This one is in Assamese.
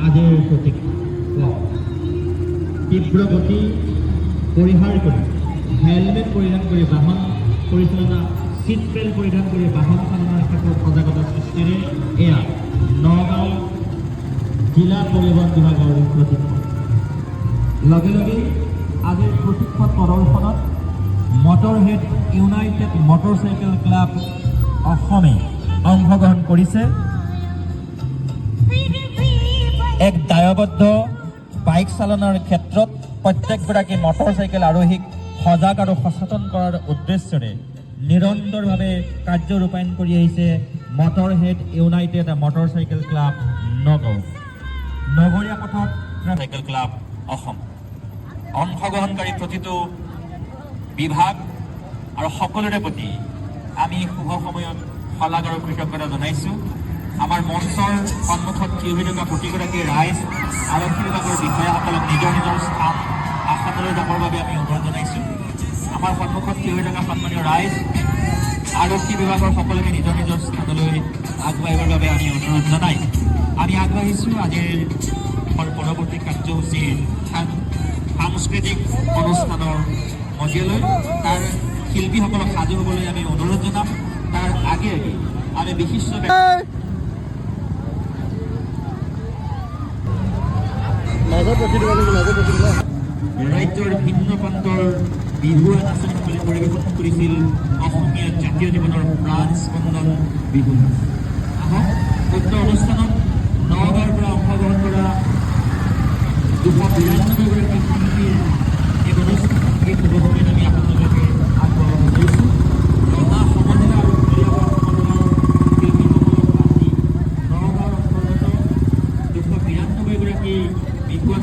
আদিৰ প্ৰতীক তীব্ৰ গতি পৰিহাৰ কৰি হেলমেট পৰিধান কৰি বাহন পৰিচালনা সিট বেল্ট পৰিধান কৰি বাহন চালনাৰ ক্ষেত্ৰত সজাগতা সৃষ্টিৰে এয়া নগাঁও জিলা পৰিবহণ বিভাগৰ প্ৰশিক্ষণ লগে লগে আজিৰ প্ৰশিক্ষণ প্ৰদৰ্শনত মটৰহেড ইউনাইটেড মটৰচাইকেল ক্লাব অসমে অংশগ্ৰহণ কৰিছে এক দায়বদ্ধ বাইক চালনাৰ ক্ষেত্ৰত প্ৰত্যেকগৰাকী মটৰচাইকেল আৰোহীক সজাগ আৰু সচেতন কৰাৰ উদ্দেশ্যৰে নিৰন্তৰভাৱে কাৰ্য ৰূপায়ণ কৰি আহিছে মটৰহেড ইউনাইটেড মটৰচাইকেল ক্লাব নগাঁও নগৰীয়া পথত চাইকেল ক্লাব অসম অংশগ্ৰহণকাৰী প্ৰতিটো বিভাগ আৰু সকলোৰে প্ৰতি আমি শুভ সময়ত শলাগ আৰু কৃতজ্ঞতা জনাইছোঁ আমাৰ মঞ্চৰ সন্মুখত থিয় হৈ থকা প্ৰতিগৰাকী ৰাইজ আৰক্ষী বিভাগৰ বিষয়াসকলক নিজৰ নিজৰ স্থান আসনলৈ যাবৰ বাবে আমি অনুৰোধ জনাইছোঁ আমাৰ সন্মুখত থিয় হৈ থকা সন্মানীয় ৰাইজ আৰক্ষী বিভাগৰ সকলোকে নিজৰ নিজৰ স্থানলৈ আগবাঢ়িবৰ বাবে আমি অনুৰোধ জনাই আমি আগবাঢ়িছোঁ আজিৰ পৰৱৰ্তী কাৰ্যসূচীৰ সাংস্কৃতিক অনুষ্ঠানৰ মজিয়ালৈ তাৰ শিল্পীসকলক সাজু হ'বলৈ আমি অনুৰোধ জনাম তাৰ আগে আমি বিশিষ্ট ৰাজ্যৰ ভিন্ন প্ৰান্তৰ বিহুৱা নাচনীসকলে পৰিৱেশন কৰিছিল অসমীয়া জাতীয় জীৱনৰ প্ৰাণ স্পন্দন বিহু আহক উক্ত অনুষ্ঠানত নগাঁৱৰ পৰা অংশগ্ৰহণ কৰা 292গৰাকী শিল্পীৰ এই অনুষ্ঠান আমি আপোনালোকে আগবঢ়াব বিচাৰিছোঁ ৰঙা সমন্বয় আৰু কলিয়াবৰ সমন্বয়ৰ শিল্পীসকলক আজি নগাঁৱৰ অন্তৰ্গত 292গৰাকী বিহুৱা